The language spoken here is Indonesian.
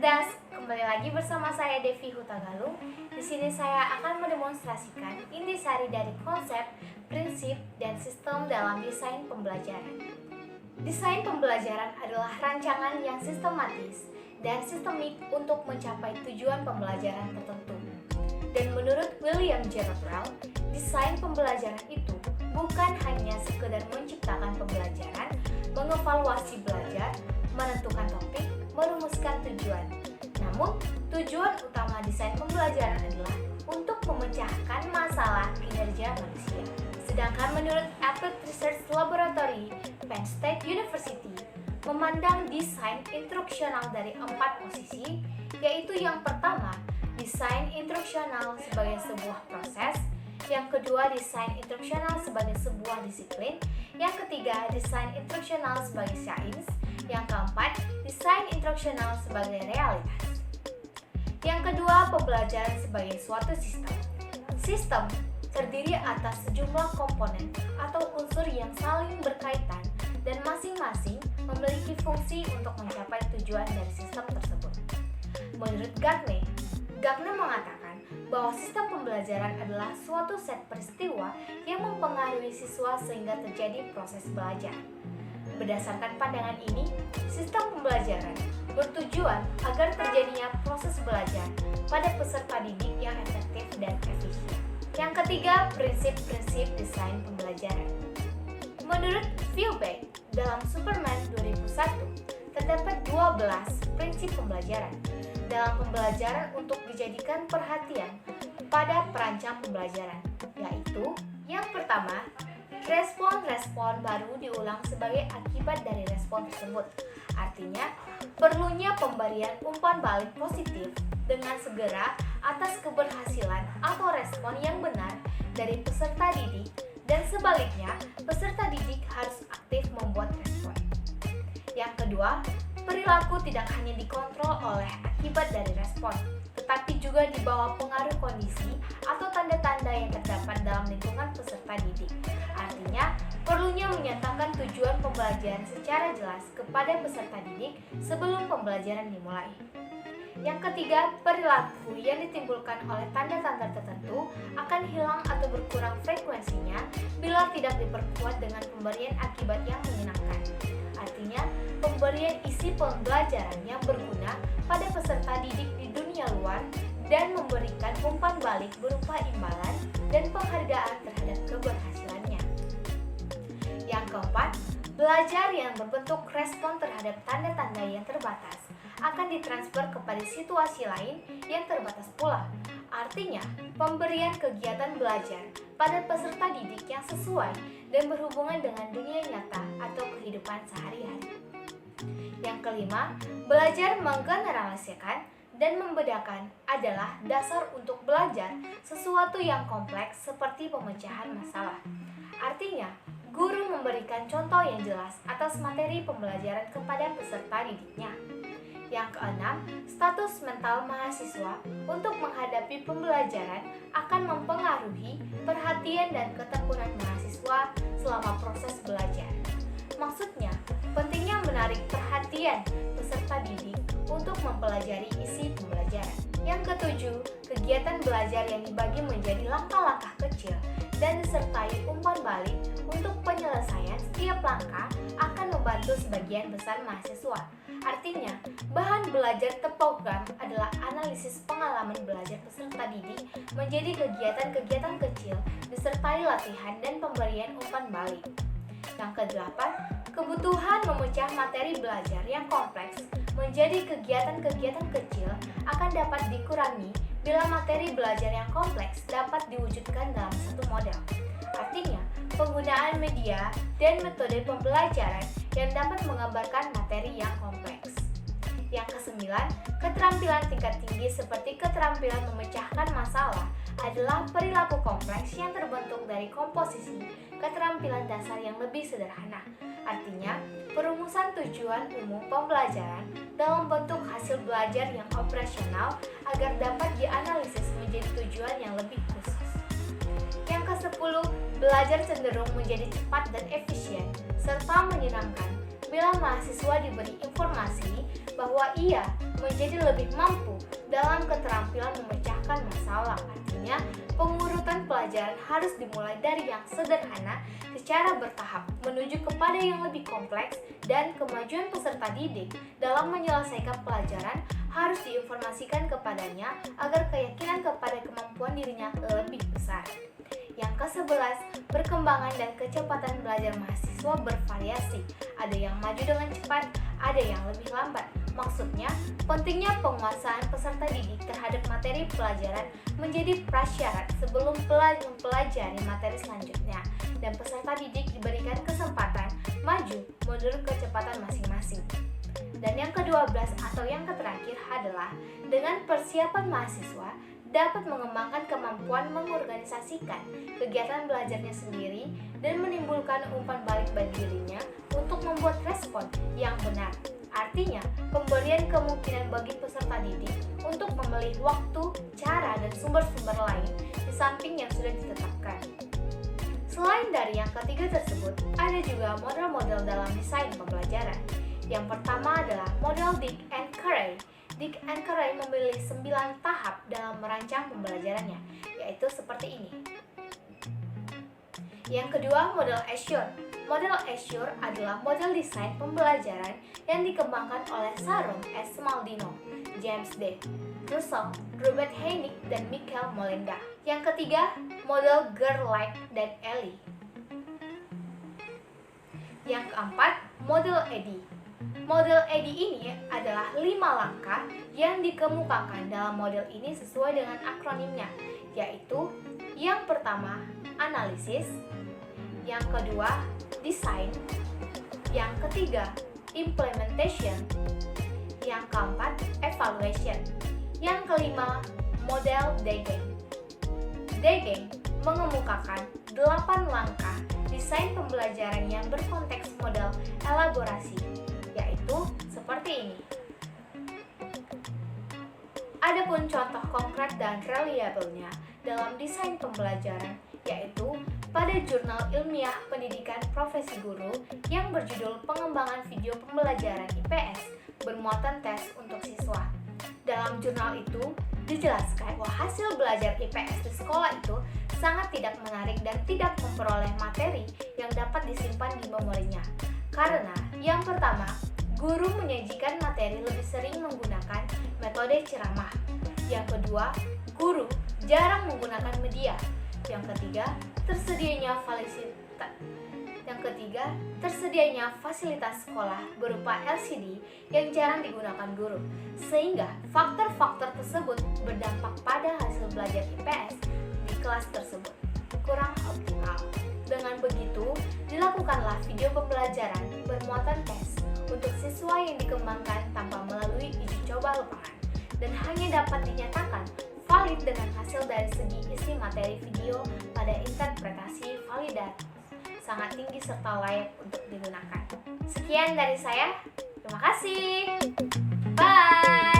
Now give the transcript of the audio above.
Das, kembali lagi bersama saya Devi Hutagalung. Di sini saya akan mendemonstrasikan intisari dari konsep, prinsip, dan sistem dalam desain pembelajaran. Desain pembelajaran adalah rancangan yang sistematis dan sistemik untuk mencapai tujuan pembelajaran tertentu. Dan menurut William Gerard Brown, desain pembelajaran itu bukan hanya sekedar menciptakan pembelajaran, mengevaluasi belajar, menentukan topik, merumuskan tujuan. Namun, tujuan utama desain pembelajaran adalah untuk memecahkan masalah kinerja manusia. Sedangkan menurut Applied Research Laboratory, Penn State University, memandang desain instruksional dari 4 posisi, yaitu yang pertama, desain instruksional sebagai sebuah proses, yang kedua, desain instruksional sebagai sebuah disiplin, yang ketiga, desain instruksional sebagai sains, yang keempat, desain instruksional sebagai realitas. Yang kedua, pembelajaran sebagai suatu sistem. Sistem terdiri atas sejumlah komponen atau unsur yang saling berkaitan dan masing-masing memiliki fungsi untuk mencapai tujuan dari sistem tersebut. Menurut Gagne mengatakan bahwa sistem pembelajaran adalah suatu set peristiwa yang mempengaruhi siswa sehingga terjadi proses belajar. Berdasarkan pandangan ini, sistem pembelajaran bertujuan agar terjadinya proses belajar pada peserta didik yang efektif dan efisien. Yang ketiga, prinsip-prinsip desain pembelajaran. Menurut Philbeck, dalam Superman 2001, terdapat 12 prinsip pembelajaran dalam pembelajaran untuk dijadikan perhatian pada perancang pembelajaran, yaitu yang pertama, respon-respon baru diulang sebagai akibat dari respon tersebut. Artinya, perlunya pemberian umpan balik positif dengan segera atas keberhasilan atau respon yang benar dari peserta didik, dan sebaliknya, peserta didik harus aktif membuat respon. Yang kedua, perilaku tidak hanya dikontrol oleh akibat dari respon, tetapi juga di bawah pengaruh kondisi atau tanda-tanda yang terdapat dalam lingkungan peserta didik. Artinya, perlunya menyatakan tujuan pembelajaran secara jelas kepada peserta didik sebelum pembelajaran dimulai. Yang ketiga, perilaku yang ditimbulkan oleh tanda-tanda tertentu akan hilang atau berkurang frekuensinya bila tidak diperkuat dengan pemberian akibat yang menyenangkan. Artinya, pemberian isi pembelajaran yang berguna pada peserta didik di dunia luar dan memberikan umpan balik berupa imbalan dan penghargaan terhadap keberhasilannya. Yang keempat, belajar yang berbentuk respon terhadap tanda-tanda yang terbatas akan ditransfer kepada situasi lain yang terbatas pula. Artinya, pemberian kegiatan belajar pada peserta didik yang sesuai dan berhubungan dengan dunia nyata atau kehidupan sehari-hari. Yang kelima, belajar menggeneralisasikan dan membedakan adalah dasar untuk belajar sesuatu yang kompleks seperti pemecahan masalah. Artinya, guru memberikan contoh yang jelas atas materi pembelajaran kepada peserta didiknya. Yang keenam, status mental mahasiswa untuk menghadapi pembelajaran akan mempengaruhi perhatian dan ketekunan mahasiswa selama proses belajar. Maksudnya, pentingnya menarik perhatian peserta didik untuk mempelajari isi pembelajaran. Yang ketujuh, kegiatan belajar yang dibagi menjadi langkah-langkah kecil dan disertai umpan balik untuk penyelesaian setiap langkah akan membantu sebagian besar mahasiswa. Artinya, bahan belajar terprogram adalah analisis pengalaman belajar peserta didik menjadi kegiatan-kegiatan kecil disertai latihan dan pemberian umpan balik. Yang kedelapan, kebutuhan memecah materi belajar yang kompleks menjadi kegiatan-kegiatan kecil akan dapat dikurangi bila materi belajar yang kompleks dapat diwujudkan dalam satu model. Artinya, penggunaan media dan metode pembelajaran yang dapat menggambarkan materi yang kompleks. Yang kesembilan, keterampilan tingkat tinggi seperti keterampilan memecahkan masalah adalah perilaku kompleks yang terbentuk dari komposisi keterampilan dasar yang lebih sederhana. Artinya, perumusan tujuan umum pembelajaran dalam bentuk hasil belajar yang operasional agar dapat dianalisis menjadi tujuan yang lebih khusus. Yang ke-10, belajar cenderung menjadi cepat dan efisien serta menyenangkan bila mahasiswa diberi informasi bahwa ia menjadi lebih mampu dalam keterampilan memecahkan masalah. Artinya, pengurutan pelajaran harus dimulai dari yang sederhana secara bertahap menuju kepada yang lebih kompleks, dan kemajuan peserta didik dalam menyelesaikan pelajaran harus diinformasikan kepadanya agar keyakinan kepada kemampuan dirinya lebih besar. Yang ke-11, perkembangan dan kecepatan belajar mahasiswa bervariasi. Ada yang maju dengan cepat, ada yang lebih lambat. Maksudnya, pentingnya penguasaan peserta didik terhadap materi pelajaran menjadi prasyarat sebelum mempelajari materi selanjutnya, dan peserta didik diberikan kesempatan maju menurut kecepatan masing-masing. Dan yang ke-12 atau yang terakhir adalah dengan persiapan mahasiswa dapat mengembangkan kemampuan mengorganisasikan kegiatan belajarnya sendiri dan menimbulkan umpan balik bagi dirinya untuk membuat respon yang benar. Artinya, pemberian kemungkinan bagi peserta didik untuk memilih waktu, cara, dan sumber-sumber lain di samping yang sudah ditetapkan. Selain dari yang ketiga tersebut, ada juga model-model dalam desain pembelajaran. Yang pertama adalah model Dick and Carey. Dick and Carey memilih 9 tahap dalam merancang pembelajarannya, yaitu seperti ini. Yang kedua, model Assure. Model Assure adalah model desain pembelajaran yang dikembangkan oleh Sharon S. Maldino, James D. Russell, Robert Heineck, dan Michael Molenda. Yang ketiga, model Gerlach dan Ellie. Yang keempat, model Eddy. Model Eddy ini adalah 5 langkah yang dikemukakan dalam model ini sesuai dengan akronimnya, yaitu yang pertama, analisis, yang kedua, design, yang ketiga, implementation, yang keempat, evaluation, yang kelima, model Degen. Degen mengemukakan 8 langkah desain pembelajaran yang berkonteks model elaborasi, yaitu seperti ini. Adapun contoh konkret dan reliabelnya dalam desain pembelajaran, yaitu pada jurnal ilmiah pendidikan profesi guru yang berjudul Pengembangan Video Pembelajaran IPS bermuatan tes untuk siswa. Dalam jurnal itu dijelaskan bahwa hasil belajar IPS di sekolah itu sangat tidak menarik dan tidak memperoleh materi yang dapat disimpan di memorinya. Karena yang pertama, guru menyajikan materi lebih sering menggunakan metode ceramah. Yang kedua, guru jarang menggunakan media. Yang ketiga, tersedianya fasilitas sekolah berupa LCD yang jarang digunakan guru, sehingga faktor-faktor tersebut berdampak pada hasil belajar IPS di kelas tersebut kurang optimal. Dengan begitu, dilakukanlah video pembelajaran bermuatan tes untuk siswa yang dikembangkan tanpa melalui uji coba lapangan dan hanya dapat dinyatakan valid dengan hasil dari segi isi materi video pada interpretasi validat sangat tinggi serta layak untuk digunakan. Sekian dari saya, terima kasih. Bye.